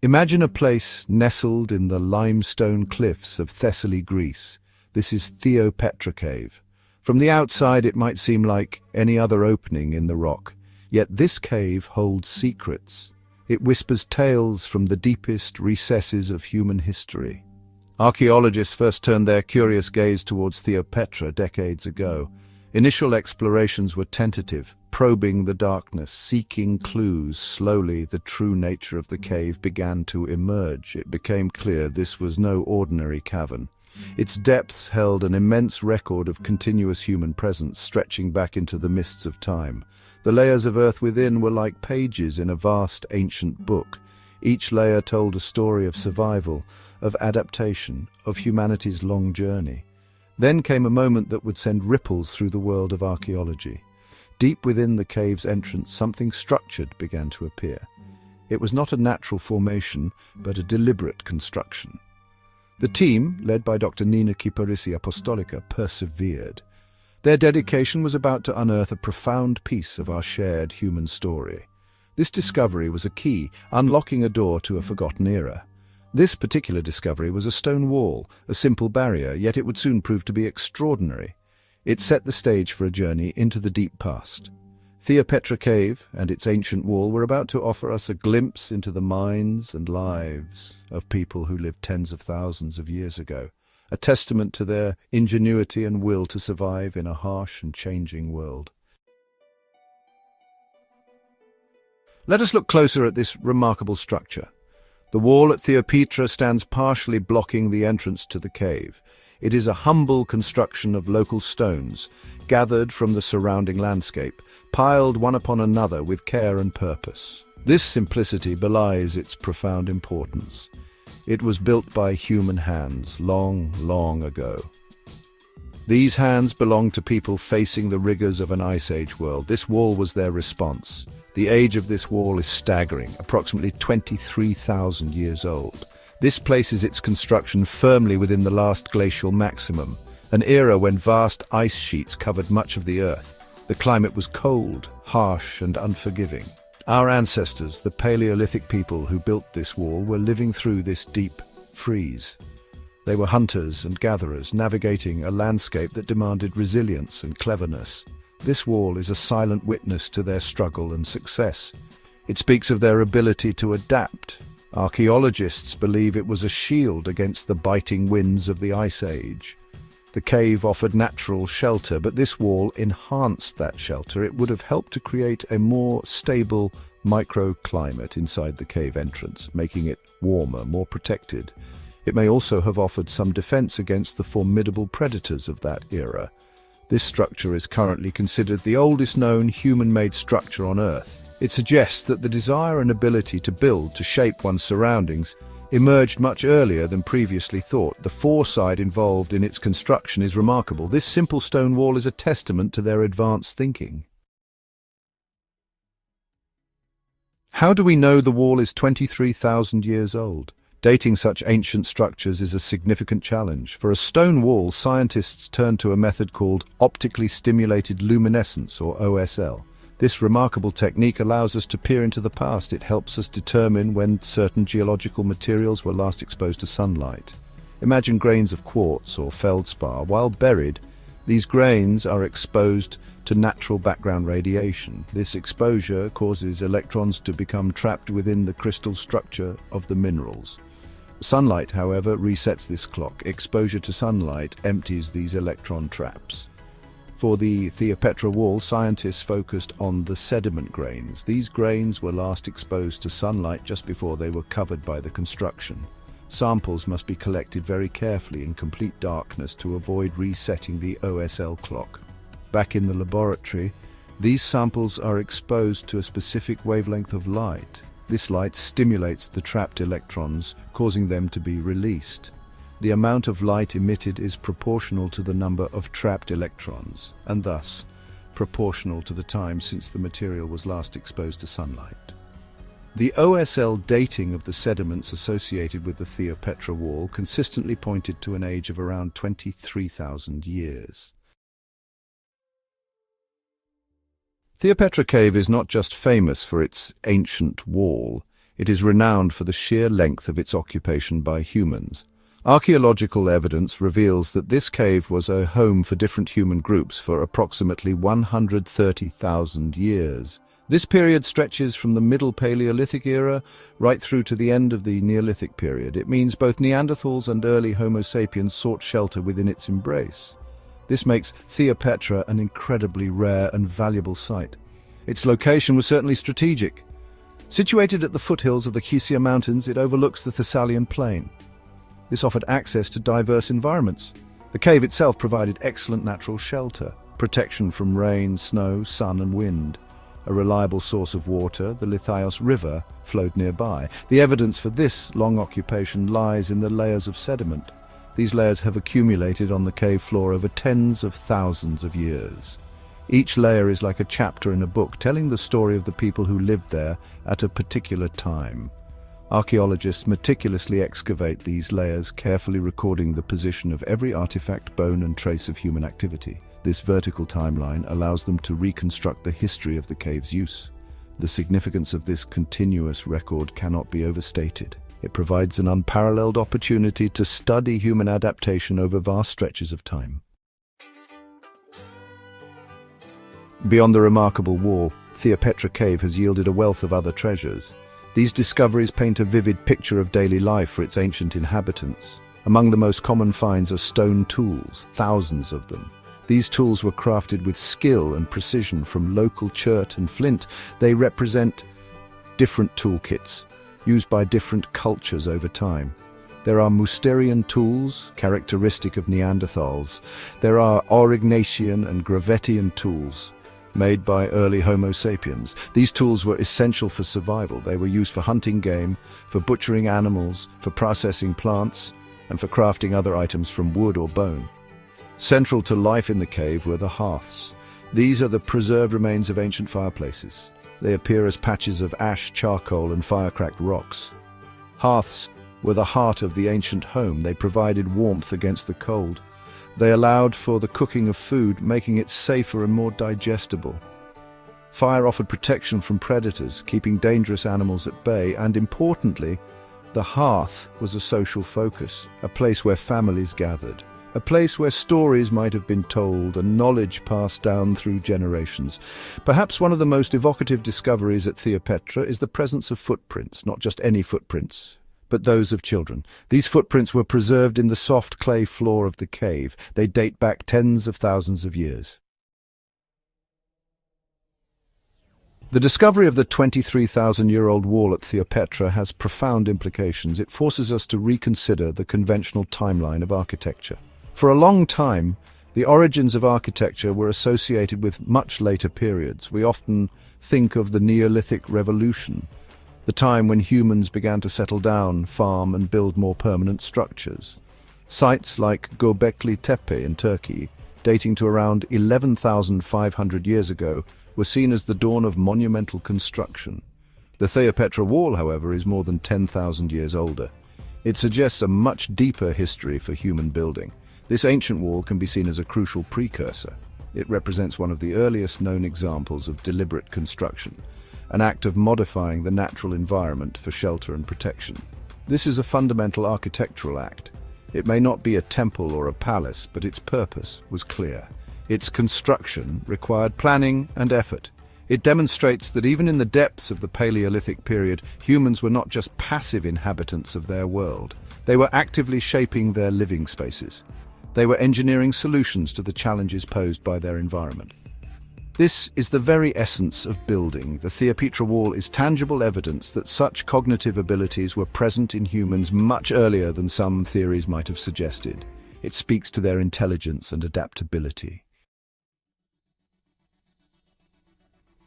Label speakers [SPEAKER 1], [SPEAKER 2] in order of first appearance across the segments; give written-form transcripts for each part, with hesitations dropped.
[SPEAKER 1] Imagine a place nestled in the limestone cliffs of Thessaly, Greece. This is Theopetra Cave. From the outside, it might seem like any other opening in the rock. Yet this cave holds secrets. It whispers tales from the deepest recesses of human history. Archaeologists first turned their curious gaze towards Theopetra decades ago. Initial explorations were tentative, probing the darkness, seeking clues. Slowly, the true nature of the cave began to emerge. It became clear this was no ordinary cavern. Its depths held an immense record of continuous human presence, stretching back into the mists of time. The layers of earth within were like pages in a vast ancient book. Each layer told a story of survival, of adaptation, of humanity's long journey. Then came a moment that would send ripples through the world of archaeology. Deep within the cave's entrance, something structured began to appear. It was not a natural formation, but a deliberate construction. The team, led by Dr. Nina Kiparisi Apostolica, persevered. Their dedication was about to unearth a profound piece of our shared human story. This discovery was a key, unlocking a door to a forgotten era. This particular discovery was a stone wall, a simple barrier, yet it would soon prove to be extraordinary. It set the stage for a journey into the deep past. Theopetra Cave and its ancient wall were about to offer us a glimpse into the minds and lives of people who lived tens of thousands of years ago, a testament to their ingenuity and will to survive in a harsh and changing world. Let us look closer at this remarkable structure. The wall at Theopetra stands partially blocking the entrance to the cave. It is a humble construction of local stones, gathered from the surrounding landscape, piled one upon another with care and purpose. This simplicity belies its profound importance. It was built by human hands long, long ago. These hands belonged to people facing the rigors of an Ice Age world. This wall was their response. The age of this wall is staggering, approximately 23,000 years old. This places its construction firmly within the last glacial maximum, an era when vast ice sheets covered much of the Earth. The climate was cold, harsh, and unforgiving. Our ancestors, the Paleolithic people who built this wall, were living through this deep freeze. They were hunters and gatherers, navigating a landscape that demanded resilience and cleverness. This wall is a silent witness to their struggle and success. It speaks of their ability to adapt. Archaeologists believe it was a shield against the biting winds of the Ice Age. The cave offered natural shelter, but this wall enhanced that shelter. It would have helped to create a more stable microclimate inside the cave entrance, making it warmer, more protected. It may also have offered some defense against the formidable predators of that era. This structure is currently considered the oldest known human-made structure on Earth. It suggests that the desire and ability to build, to shape one's surroundings, emerged much earlier than previously thought. The foresight involved in its construction is remarkable. This simple stone wall is a testament to their advanced thinking. How do we know the wall is 23,000 years old? Dating such ancient structures is a significant challenge. For a stone wall, scientists turn to a method called Optically Stimulated Luminescence, or OSL. This remarkable technique allows us to peer into the past. It helps us determine when certain geological materials were last exposed to sunlight. Imagine grains of quartz or feldspar. While buried, these grains are exposed to natural background radiation. This exposure causes electrons to become trapped within the crystal structure of the minerals. Sunlight, however, resets this clock. Exposure to sunlight empties these electron traps. For the Theopetra wall, scientists focused on the sediment grains. These grains were last exposed to sunlight just before they were covered by the construction. Samples must be collected very carefully in complete darkness to avoid resetting the OSL clock. Back in the laboratory, these samples are exposed to a specific wavelength of light. This light stimulates the trapped electrons, causing them to be released. The amount of light emitted is proportional to the number of trapped electrons, and thus proportional to the time since the material was last exposed to sunlight. The OSL dating of the sediments associated with the Theopetra wall consistently pointed to an age of around 23,000 years. Theopetra Cave is not just famous for its ancient wall. It is renowned for the sheer length of its occupation by humans. Archaeological evidence reveals that this cave was a home for different human groups for approximately 130,000 years. This period stretches from the Middle Paleolithic era right through to the end of the Neolithic period. It means both Neanderthals and early Homo sapiens sought shelter within its embrace. This makes Theopetra an incredibly rare and valuable site. Its location was certainly strategic. Situated at the foothills of the Giza Mountains, it overlooks the Thessalian plain. This offered access to diverse environments. The cave itself provided excellent natural shelter, protection from rain, snow, sun and wind. A reliable source of water, the Lithios River, flowed nearby. The evidence for this long occupation lies in the layers of sediment. These layers have accumulated on the cave floor over tens of thousands of years. Each layer is like a chapter in a book, telling the story of the people who lived there at a particular time. Archaeologists meticulously excavate these layers, carefully recording the position of every artifact, bone and trace of human activity. This vertical timeline allows them to reconstruct the history of the cave's use. The significance of this continuous record cannot be overstated. It provides an unparalleled opportunity to study human adaptation over vast stretches of time. Beyond the remarkable wall, Theopetra Cave has yielded a wealth of other treasures. These discoveries paint a vivid picture of daily life for its ancient inhabitants. Among the most common finds are stone tools, thousands of them. These tools were crafted with skill and precision from local chert and flint. They represent different toolkits, used by different cultures over time. There are Mousterian tools, characteristic of Neanderthals. There are Aurignacian and Gravettian tools, made by early Homo sapiens. These tools were essential for survival. They were used for hunting game, for butchering animals, for processing plants, and for crafting other items from wood or bone. Central to life in the cave were the hearths. These are the preserved remains of ancient fireplaces. They appear as patches of ash, charcoal, and fire-cracked rocks. Hearths were the heart of the ancient home. They provided warmth against the cold. They allowed for the cooking of food, making it safer and more digestible. Fire offered protection from predators, keeping dangerous animals at bay, and importantly, the hearth was a social focus, a place where families gathered, a place where stories might have been told and knowledge passed down through generations. Perhaps one of the most evocative discoveries at Theopetra is the presence of footprints, not just any footprints, but those of children. These footprints were preserved in the soft clay floor of the cave. They date back tens of thousands of years. The discovery of the 23,000-year-old wall at Theopetra has profound implications. It forces us to reconsider the conventional timeline of architecture. For a long time, the origins of architecture were associated with much later periods. We often think of the Neolithic Revolution, the time when humans began to settle down, farm and build more permanent structures. Sites like Göbekli Tepe in Turkey, dating to around 11,500 years ago, were seen as the dawn of monumental construction. The Theopetra Wall, however, is more than 10,000 years older. It suggests a much deeper history for human building. This ancient wall can be seen as a crucial precursor. It represents one of the earliest known examples of deliberate construction, an act of modifying the natural environment for shelter and protection. This is a fundamental architectural act. It may not be a temple or a palace, but its purpose was clear. Its construction required planning and effort. It demonstrates that even in the depths of the Paleolithic period, humans were not just passive inhabitants of their world. They were actively shaping their living spaces. They were engineering solutions to the challenges posed by their environment. This is the very essence of building. The Theopetra Wall is tangible evidence that such cognitive abilities were present in humans much earlier than some theories might have suggested. It speaks to their intelligence and adaptability.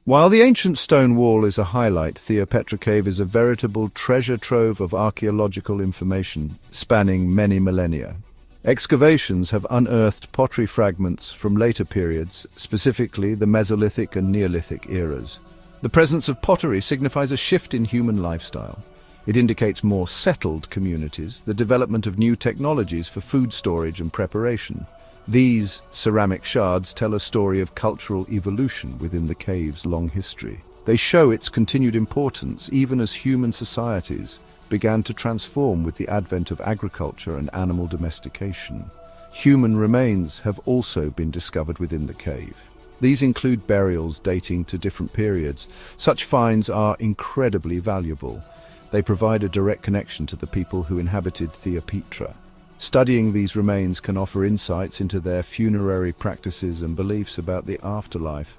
[SPEAKER 1] While the ancient stone wall is a highlight, Theopetra Cave is a veritable treasure trove of archaeological information spanning many millennia. Excavations have unearthed pottery fragments from later periods, specifically the Mesolithic and Neolithic eras. The presence of pottery signifies a shift in human lifestyle. It indicates more settled communities, the development of new technologies for food storage and preparation. These ceramic shards tell a story of cultural evolution within the cave's long history. They show its continued importance even as human societies began to transform with the advent of agriculture and animal domestication. Human remains have also been discovered within the cave. These include burials dating to different periods. Such finds are incredibly valuable. They provide a direct connection to the people who inhabited Theopetra. Studying these remains can offer insights into their funerary practices and beliefs about the afterlife.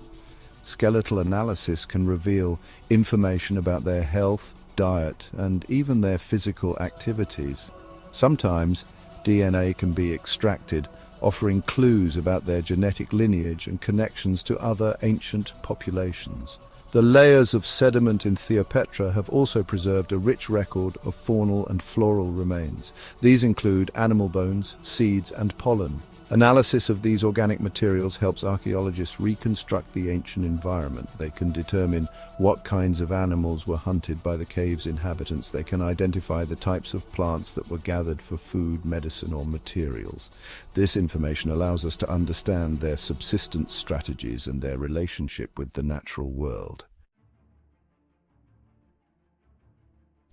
[SPEAKER 1] Skeletal analysis can reveal information about their health, diet, and even their physical activities. Sometimes DNA can be extracted, offering clues about their genetic lineage and connections to other ancient populations. The layers of sediment in Theopetra have also preserved a rich record of faunal and floral remains. These include animal bones, seeds, and pollen. Analysis of these organic materials helps archaeologists reconstruct the ancient environment. They can determine what kinds of animals were hunted by the cave's inhabitants. They can identify the types of plants that were gathered for food, medicine, or materials. This information allows us to understand their subsistence strategies and their relationship with the natural world.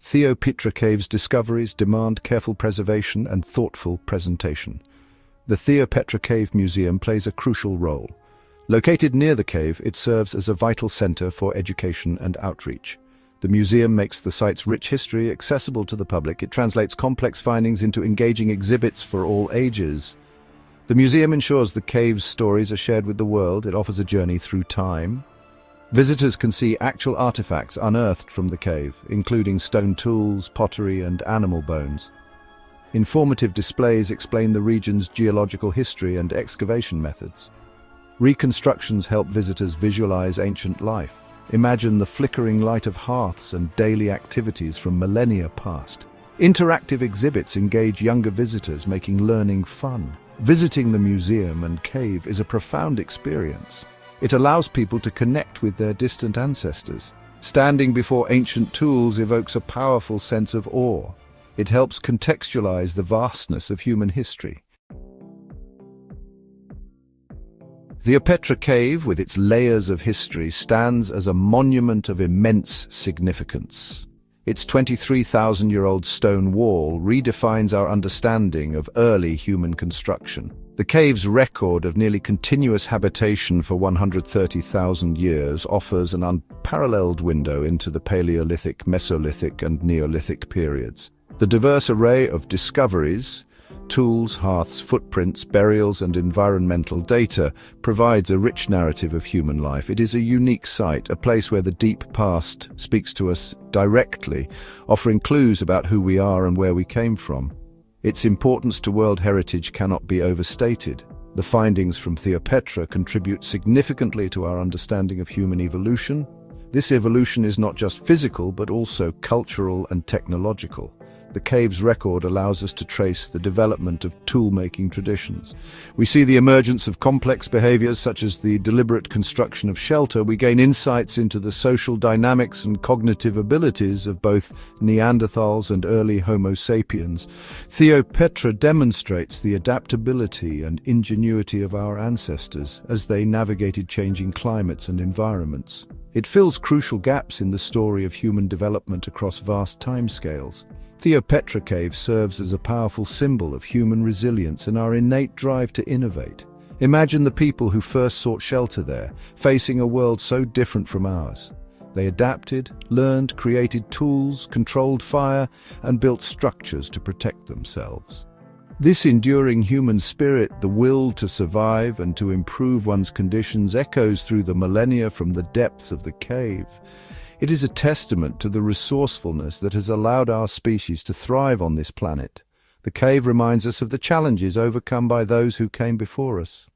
[SPEAKER 1] Theopetra Cave's discoveries demand careful preservation and thoughtful presentation. The Theopetra Cave Museum plays a crucial role. Located near the cave, it serves as a vital center for education and outreach. The museum makes the site's rich history accessible to the public. It translates complex findings into engaging exhibits for all ages. The museum ensures the cave's stories are shared with the world. It offers a journey through time. Visitors can see actual artifacts unearthed from the cave, including stone tools, pottery, and animal bones. Informative displays explain the region's geological history and excavation methods. Reconstructions help visitors visualize ancient life. Imagine the flickering light of hearths and daily activities from millennia past. Interactive exhibits engage younger visitors, making learning fun. Visiting the museum and cave is a profound experience. It allows people to connect with their distant ancestors. Standing before ancient tools evokes a powerful sense of awe. It helps contextualize the vastness of human history. Theopetra Cave, with its layers of history, stands as a monument of immense significance. Its 23,000-year-old stone wall redefines our understanding of early human construction. The cave's record of nearly continuous habitation for 130,000 years offers an unparalleled window into the Paleolithic, Mesolithic, and Neolithic periods. The diverse array of discoveries, tools, hearths, footprints, burials, and environmental data provides a rich narrative of human life. It is a unique site, a place where the deep past speaks to us directly, offering clues about who we are and where we came from. Its importance to world heritage cannot be overstated. The findings from Theopetra contribute significantly to our understanding of human evolution. This evolution is not just physical, but also cultural and technological. The cave's record allows us to trace the development of tool-making traditions. We see the emergence of complex behaviors such as the deliberate construction of shelter. We gain insights into the social dynamics and cognitive abilities of both Neanderthals and early Homo sapiens. Theopetra demonstrates the adaptability and ingenuity of our ancestors as they navigated changing climates and environments. It fills crucial gaps in the story of human development across vast timescales. Theopetra Cave serves as a powerful symbol of human resilience and our innate drive to innovate. Imagine the people who first sought shelter there, facing a world so different from ours. They adapted, learned, created tools, controlled fire, and built structures to protect themselves. This enduring human spirit, the will to survive and to improve one's conditions, echoes through the millennia from the depths of the cave. It is a testament to the resourcefulness that has allowed our species to thrive on this planet. The cave reminds us of the challenges overcome by those who came before us.